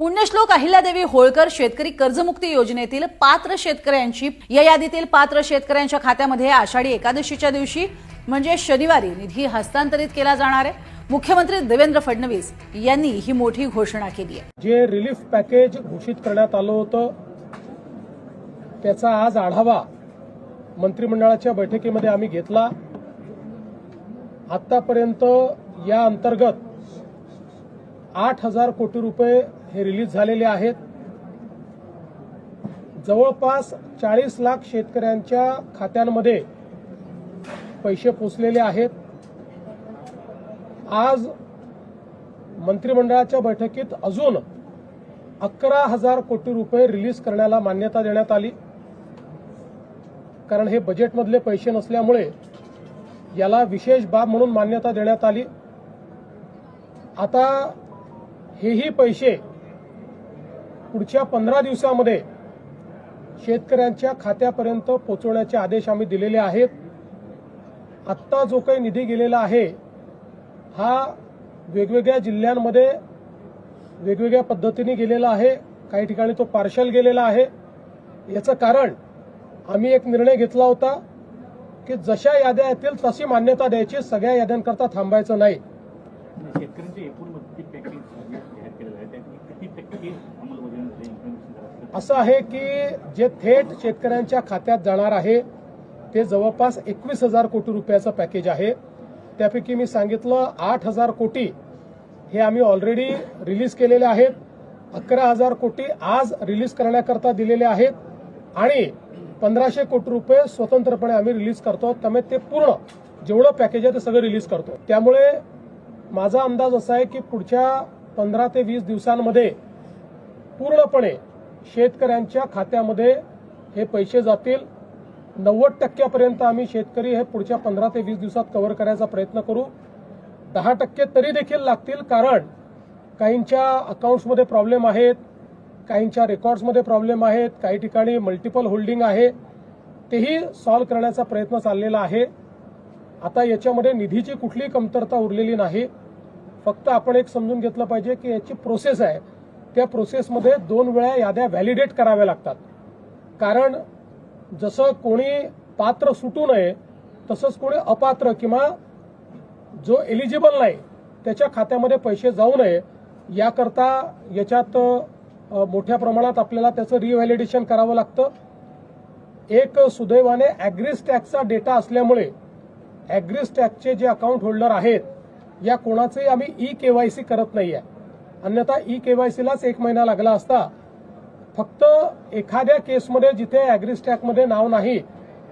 पुण्यश्लोक अहिल्यादेवी होळकर शेतकरी कर्जमुक्ती योजनेतील पात्र शेतकऱ्यांची या यादीतील पात्र शेतकऱ्यांच्या खात्यामध्ये आषाढी एकादशीच्या दिवशी म्हणजे शनिवारी निधी हस्तांतरित केला जाणार आहे। मुख्यमंत्री देवेंद्र फडणवीस यांनी ही मोठी घोषणा केली आहे। जे रिलीफ पॅकेज घोषित करण्यात आलं होतं त्याचा आज आढावा मंत्रिमंडळाच्या बैठकीमध्ये आम्ही घेतला। आतापर्यंत या अंतर्गत 8,000 कोटी रुपये हे रिलीज झालेले आहेत। जवळपास 40 लाख शेतकऱ्यांच्या खात्यांमध्ये पैसे पोचलेले आहेत। आज मंत्रिमंडळाच्या बैठकीत अजून 11,000 कोटी रुपये रिलीज करण्याला मान्यता देण्यात आली, कारण हे बजेटमधले पैसे नसल्यामुळे याला विशेष बाब म्हणून मान्यता देण्यात आली। आता हेही पैसे पुढच्या 15 दिवसांमध्ये शेतकऱ्यांच्या खात्यापर्यंत पोहोचवण्याचे आदेश आम्ही दिलेले आहेत। आत्ता जो काही निधी गेलेला आहे हा वेगवेगळ्या जिल्ह्यांमध्ये वेगवेगळ्या पद्धतीने गेलेला आहे। काही ठिकाणी तो पार्शल गेलेला आहे। याचं कारण आम्ही एक निर्णय घेतला होता की जशा याद्या येतील तशी मान्यता द्यायची, सगळ्या याद्यांकरता थांबायचं नाही। शेतकऱ्यांचे एकूण मदती पॅकेज जाहीर केलेलं आहे त्याची किती टक्के अंमलबजावणी असं आहे की जे थेट शेतकऱ्यांच्या खात्यात जाणार आहे ते जवळपास 21,000 कोटी रुपयाचं पॅकेज आहे। त्यापैकी मी सांगितलं 8,000 कोटी हे आम्ही ऑलरेडी रिलीज केलेले आहेत। 11,000 कोटी आज रिलीज करण्याकरता दिलेले आहेत आणि 1,500 कोटी रुपये स्वतंत्रपणे आम्ही रिलीज करतो। त्यामुळे ते पूर्ण जेवढं पॅकेज आहे ते सगळं रिलीज करतो। त्यामुळे माझा अंदाज असा आहे की पुढच्या 15 ते 20 दिवसांमध्ये पूर्णपणे शेतकऱ्यांच्या खात्यामध्ये हे पैसे जातील। 90% आम्ही शेतकरी हे पुढच्या 15 ते 20 दिवसात कव्हर करायचा प्रयत्न करू। 10% तरी देखील लागतील, कारण काहींच्या अकाउंट्समध्ये प्रॉब्लेम आहेत, काहींच्या रेकॉर्ड्समध्ये प्रॉब्लेम आहेत, काही ठिकाणी मल्टिपल होल्डिंग आहे, तेही सॉल्व्ह करण्याचा प्रयत्न चाललेला आहे। आता याच्यामध्ये निधीची कुठलीही कमतरता उरलेली नाही। फक्त आपण एक समजून घेतलं पाहिजे की याची प्रोसेस आहे, त्या प्रोसेसमध्ये 2 वेळा याद्या व्हॅलिडेट कराव्या लागतात। कारण जसं कोणी पात्र सुटू नये तसंच कोणी अपात्र किंवा जो एलिजिबल नाही त्याच्या खात्यामध्ये पैसे जाऊ नये याकरता याच्यात मोठ्या प्रमाणात आपल्याला त्याचं रिव्हॅलिडेशन करावं लागतं। एक सुदैवाने ॲग्रीस्टॅकचा डेटा असल्यामुळे ॲग्रीस्टॅकचे जे अकाउंट होल्डर आहेत या कोणाचंही आम्ही ई-केवायसी करत नाहीये। अन्यथा ई-केवायसीलाच 1 महिना लागला असता। फक्त एखाद्या केसमध्ये जिथे ॲग्रीस्टॅकमध्ये नाव नाही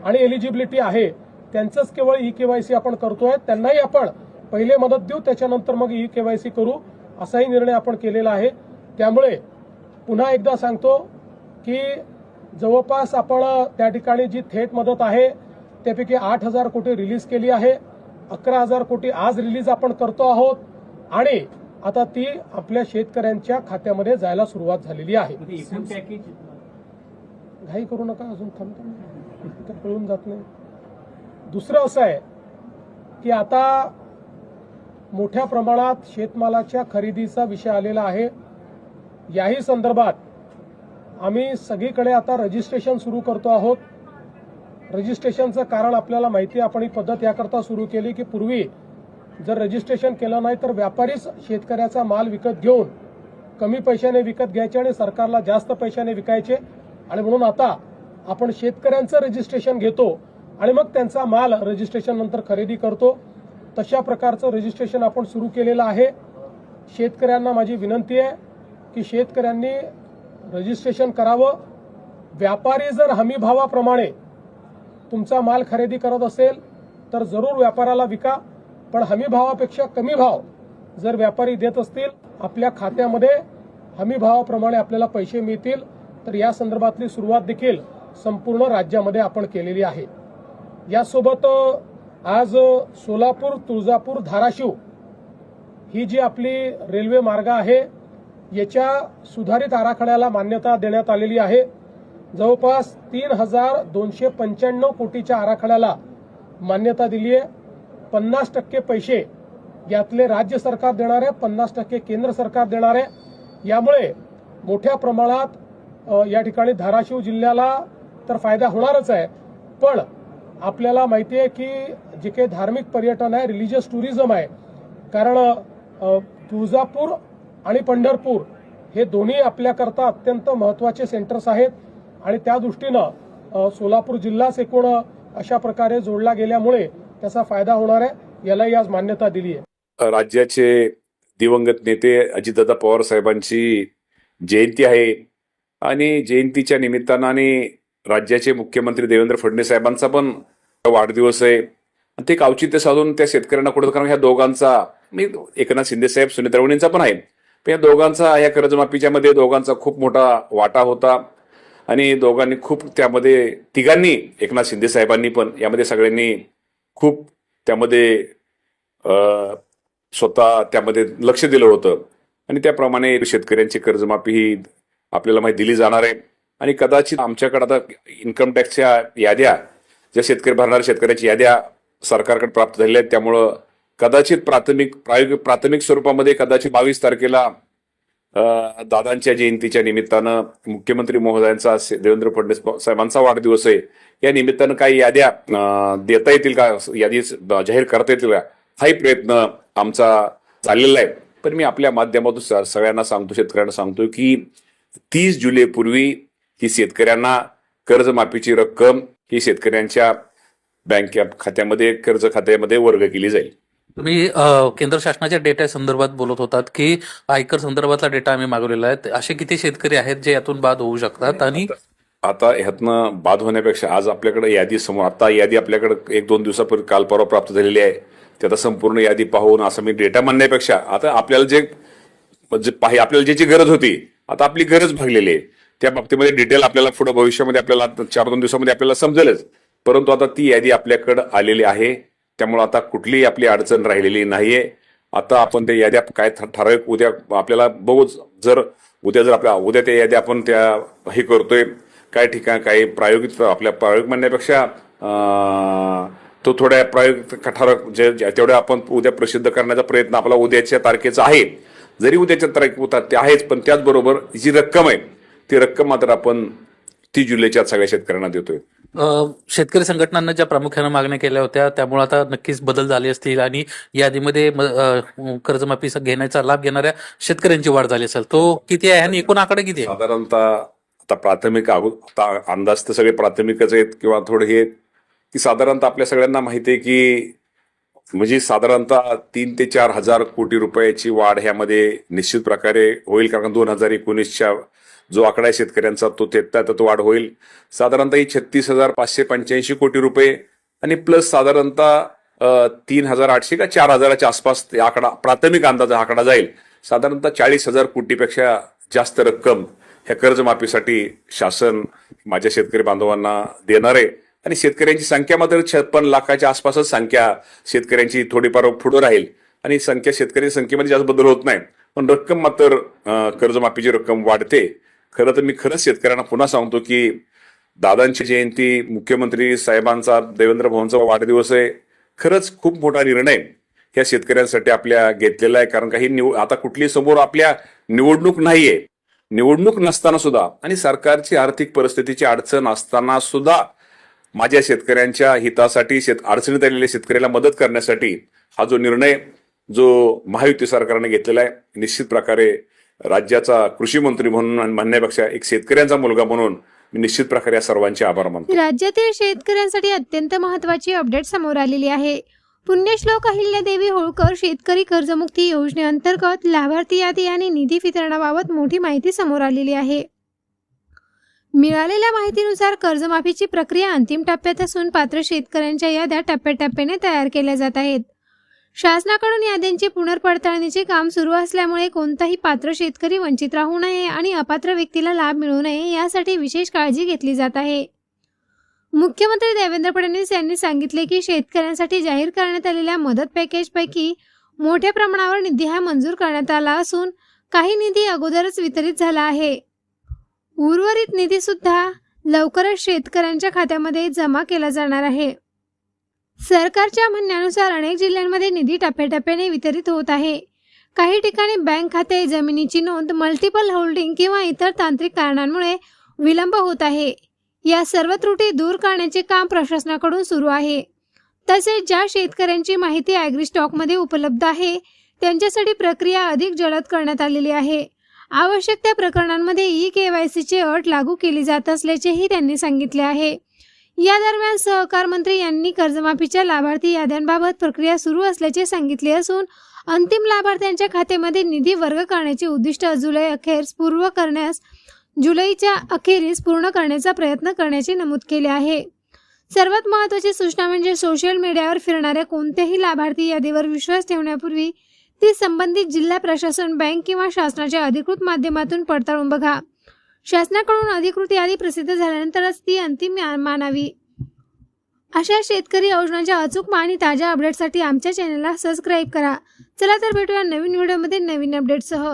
आणि एलिजिबिलिटी आहे त्यांचंच केवळ ई-केवायसी आपण करतोय। त्यांनाही आपण पहिले मदत देऊ, त्याच्यानंतर मग ई-केवायसी करू, असाही निर्णय आपण केलेला आहे। त्यामुळे पुन्हा एकदा सांगतो की जवळपास आपण त्या ठिकाणी जी थेट मदत आहे त्यापैकी 8,000 कोटी रिलीज केली आहे। 11,000 कोटी आज रिलीज आपण करतो आहोत आणि आता ती आपल्या शेतकऱ्यांच्या खात्यामध्ये जायला सुरुवात झालेली आहे। एकूण पॅकेज घाई करू नका, अजून थांबतो कळून जात नाही। दुसरं असं आहे की आता मोठ्या प्रमाणात शेतमालाच्या खरेदीचा विषय आलेला आहे। याही संदर्भात आम्ही सगळीकडे आता रजिस्ट्रेशन सुरू करतो आहोत। रजिस्ट्रेशनचं कारण आपल्याला माहिती आहे, आपण ही पद्धत याकरता सुरू केली की पूर्वी जर रजिस्ट्रेशन केलं नाही तर व्यापारीच शेतकऱ्याचा माल विकत घेऊन कमी पैशाने विकत घ्यायचे आणि सरकारला जास्त पैशाने विकायचे, आणि म्हणून आता आपण शेतकऱ्यांचं रजिस्ट्रेशन घेतो आणि मग त्यांचा माल रजिस्ट्रेशन नंतर खरेदी करतो। तशा प्रकारचं रजिस्ट्रेशन आपण सुरू केलेलं आहे। शेतकऱ्यांना माझी विनंती आहे की शेतकऱ्यांनी रजिस्ट्रेशन करावं। व्यापारी जर हमी भावाप्रमाणे तुमचा माल खरेदी करत असेल तर जरूर व्यापाराला विका, पण हमी भावापेक्षा कमी भाव जर व्यापारी देत असतील आपल्या खात्यामध्ये हमी भावाप्रमाणे आपल्याला पैसे मिळतील। तर या संदर्भातली सुरुवात देखील संपूर्ण राज्यामध्ये आपण केलेली आहे। यासोबत आज सोलापूर, तुळजापूर, धाराशिव ही जी आपली रेल्वे मार्ग आहे याच्या सुधारित आराखड्याला मान्यता देण्यात आलेली आहे। जवळपास 3,295 कोटीच्या आराखड्याला मान्यता दिली आहे। 50% पैसे यातले राज्य सरकार देणार आहे, 50% केंद्र सरकार देणार आहे। यामुळे मोठ्या प्रमाणात या ठिकाणी धाराशिव जिल्ह्याला तर फायदा होणारच आहे, पण आपल्याला माहिती आहे की जे काही धार्मिक पर्यटन आहे, रिलिजियस टुरिझम आहे, कारण तुळजापूर आणि पंढरपूर हे दोन्ही आपल्याकरता अत्यंत महत्त्वाचे सेंटर्स आहेत आणि त्या दृष्टीनं सोलापूर जिल्हाच एकूण अशा प्रकारे जोडला गेल्यामुळे त्याचा फायदा होणार आहे, यालाही आज मान्यता दिली आहे. राज्याचे दिवंगत नेते अजितदादा पवार साहेबांची जयंती आहे आणि जयंतीच्या निमित्तानं आणि राज्याचे मुख्यमंत्री देवेंद्र फडणवीस साहेबांचा पण वाढदिवस आहे. ते एक औचित्य साधून त्या शेतकऱ्यांना कुठं, कारण ह्या दोघांचा, मी एकनाथ शिंदे साहेब, सुनीता रवणींचा पण आहे, पण या दोघांचा या कर्जमाफीच्या मध्ये दोघांचा खूप मोठा वाटा होता आणि दोघांनी खूप त्यामध्ये, तिघांनी, एकनाथ शिंदे साहेबांनी पण यामध्ये सगळ्यांनी खूप त्यामध्ये स्वतः त्यामध्ये लक्ष दिलं होतं आणि त्याप्रमाणे शेतकऱ्यांची कर्जमाफी ही आपल्याला माहिती दिली जाणार आहे. आणि कदाचित आमच्याकडे आता इन्कम टॅक्सच्या याद्या, ज्या शेतकरी भरणाऱ्या शेतकऱ्याची याद्या सरकारकडे प्राप्त झालेल्या आहेत, त्यामुळं कदाचित प्राथमिक स्वरूपामध्ये कदाचित 22 तारखेला दादांच्या जयंतीच्या निमित्तानं मुख्यमंत्री महोदयांचा, देवेंद्र फडणवीस साहेबांचा वाढदिवस आहे, या निमित्तानं काही याद्या देता येतील का, यादी जाहीर करता येतील का, हाही प्रयत्न आमचा चाललेला आहे. पण मी आपल्या माध्यमातून सगळ्यांना सांगतो, शेतकऱ्यांना सांगतो की 30 जुलैपूर्वी ही शेतकऱ्यांना कर्जमाफीची रक्कम ही शेतकऱ्यांच्या बँक खात्यामध्ये, कर्ज खात्यामध्ये वर्ग केली जाईल. तुम्ही केंद्र शासनाच्या डेटा संदर्भात बोलत होतात की आयकर संदर्भातला डेटा आम्ही मागवलेला आहे. असे किती शेतकरी आहेत जे यातून बाद होऊ शकतात? आणि आता ह्यातनं बाद होण्यापेक्षा आज आपल्याकडे यादी समोर, आता यादी आपल्याकडे 1-2 दिवसापूर्वी काल परवा प्राप्त झालेली आहे. ते आता संपूर्ण यादी पाहून असं मी डेटा म्हणण्यापेक्षा आता आपल्याला आपल्याला ज्याची गरज होती, आता आपली गरज भागलेली आहे, त्या बाबतीमध्ये डिटेल आपल्याला पुढे भविष्यामध्ये आपल्याला 4-2 दिवसामध्ये आपल्याला समजेलच. परंतु आता ती यादी आपल्याकडे आलेली आहे, त्यामुळे आता कुठलीही आपली अडचण राहिलेली नाहीये. आता आपण त्या याद्या काय ठराविक उद्या आपल्याला बघू, उद्या उद्या त्या याद्या आपण त्या हे करतोय, काय ठिकाण काही प्रायोगिक म्हणण्यापेक्षा तो थोड्या प्रायोगिक ठराविक तेवढ्या आपण उद्या प्रसिद्ध करण्याचा प्रयत्न आपला उद्याच्या तारखेचा आहे. जरी उद्याच्या तारखे ते आहेच, पण त्याचबरोबर जी रक्कम आहे ती रक्कम मात्र आपण 30 जुलैच्या सगळ्या शेतकऱ्यांना देतोय. शेतकरी संघटनांना ज्या प्रामुख्यानं मागण्या केल्या होत्या त्यामुळे आता नक्कीच बदल झाले असतील आणि यादीमध्ये कर्जमाफी घेण्याचा लाभ घेणाऱ्या शेतकऱ्यांची वाढ झाली असेल. तो किती आहे आणि एकूण आकडे किती आहे? साधारणतः आता प्राथमिक अंदाज तर सगळे प्राथमिकच आहेत किंवा थोडे हे, की साधारणतः आपल्या सगळ्यांना माहिती आहे की म्हणजे साधारणतः 3 ते 4 हजार कोटी रुपयाची वाढ ह्यामध्ये निश्चित प्रकारे होईल, कारण 2019च्या जो आकडा आहे शेतकऱ्यांचा तो वाढ होईल. साधारणतः ही 36,585 कोटी रुपये आणि प्लस साधारणतः 3,800 का 4,000च्या आसपास आकडा, प्राथमिक अंदाजा आकडा जाईल. साधारणतः 40,000 कोटीपेक्षा जास्त रक्कम ह्या कर्जमाफीसाठी शासन माझ्या शेतकरी बांधवांना देणार आहे. आणि शेतकऱ्यांची संख्या मात्र 56 लाखाच्या आसपासच संख्या शेतकऱ्यांची थोडीफार पुढे राहील आणि शेतकऱ्यांच्या संख्येमध्ये जास्त बदल होत नाही, पण रक्कम मात्र कर्जमाफीची रक्कम वाढते. खरं तर मी शेतकऱ्यांना पुन्हा सांगतो की दादांची जयंती, मुख्यमंत्री साहेबांचा, देवेंद्र भाऊंचा वाढदिवस आहे. खरंच खूप मोठा निर्णय ह्या शेतकऱ्यांसाठी आपल्या घेतलेला आहे, कारण काही आता कुठली समोर आपल्या निवडणूक नाहीये. निवडणूक नसताना सुद्धा आणि सरकारची आर्थिक परिस्थितीची अडचण असताना सुद्धा माझ्या शेतकऱ्यांच्या हितासाठी, अडचणीत आलेल्या शेतकऱ्याला मदत करण्यासाठी हा जो निर्णय महायुती सरकारने घेतलेला आहे, निश्चित प्रकारे राज्याचा कृषी मंत्री म्हणून म्हणण्यापेक्षा एक शेतकऱ्यांचा मुलगा म्हणून मी निश्चित प्रकारे या सर्वांचे आभार मानतो. राज्यातील शेतकऱ्यांसाठी अत्यंत महत्त्वाची अपडेट समोर आलेली आहे. पुण्यश्लोक अहिल्यादेवी होळकर शेतकरी कर्जमुक्ती योजनेअंतर्गत लाभार्थी यादी आणि निधी वितरणाबाबत मोठी माहिती समोर आलेली आहे. मिळालेल्या माहितीनुसार कर्जमाफीची प्रक्रिया अंतिम टप्प्यात असून पात्र शेतकऱ्यांच्या याद्या टप्प्याटप्प्याने तयार केल्या जात आहेत. शासनाकडून याद्यांची पुनर्पडताळणीचे काम सुरू असल्यामुळे कोणताही पात्र शेतकरी वंचित राहू नये आणि अपात्र व्यक्तीला लाभ मिळू नये यासाठी विशेष काळजी घेतली जात आहे. मुख्यमंत्री देवेंद्र फडणवीस यांनी सांगितले की शेतकऱ्यांसाठी जाहीर करण्यात आलेल्या मदत पॅकेजपैकी मोठ्या प्रमाणावर निधी हा मंजूर करण्यात आला असून काही निधी अगोदरच वितरित झाला आहे. उर्वरित निधी सुद्धा लवकरच शेतकऱ्यांच्या खात्यामध्ये जमा केला जाणार आहे. सरकारच्या म्हणण्यानुसार अनेक जिल्ह्यांमध्ये निधी टप्प्याटप्प्याने वितरित होत आहे. काही ठिकाणी बँक खाते, जमिनीची नोंद, मल्टिपल होल्डिंग किंवा इतर तांत्रिक कारणांमुळे विलंब होत आहे. या सर्व त्रुटी दूर करण्याचे काम प्रशासनाकडून सुरू आहे. तसेच ज्या शेतकऱ्यांची माहिती ॲग्रीस्टॉकमध्ये उपलब्ध आहे त्यांच्यासाठी प्रक्रिया अधिक जलद करण्यात आलेली आहे. आवश्यक त्या प्रकरणांमध्ये ई-KYCची अट लागू केली जात असल्याचेही त्यांनी सांगितले आहे. या दरम्यान सहकार मंत्री यांनी कर्जमाफीच्या लाभार्थी याद्यांबाबत प्रक्रिया सुरू असल्याचे सांगितले असून अंतिम लाभार्थ्यांच्या खात्यामध्ये निधी वर्ग करण्याचे उद्दिष्ट जुलैच्या अखेरीस पूर्ण करण्याचा प्रयत्न करण्याचे नमूद केले आहे. सर्वात महत्त्वाची सूचना म्हणजे सोशल मीडियावर फिरणाऱ्या कोणत्याही लाभार्थी यादीवर विश्वास ठेवण्यापूर्वी ती संबंधित जिल्हा प्रशासन, बँक किंवा शासनाच्या अधिकृत माध्यमातून पडताळून बघा. शासनाकडून अधिकृत यादी प्रसिद्ध झाल्यानंतरच ती अंतिम मानावी. अशा शेतकरी योजनांच्या अचूक आणि ताज्या अपडेटसाठी आमच्या चॅनलला सबस्क्राईब करा. चला तर भेटूया नवीन व्हिडिओमध्ये नवीन अपडेटसह.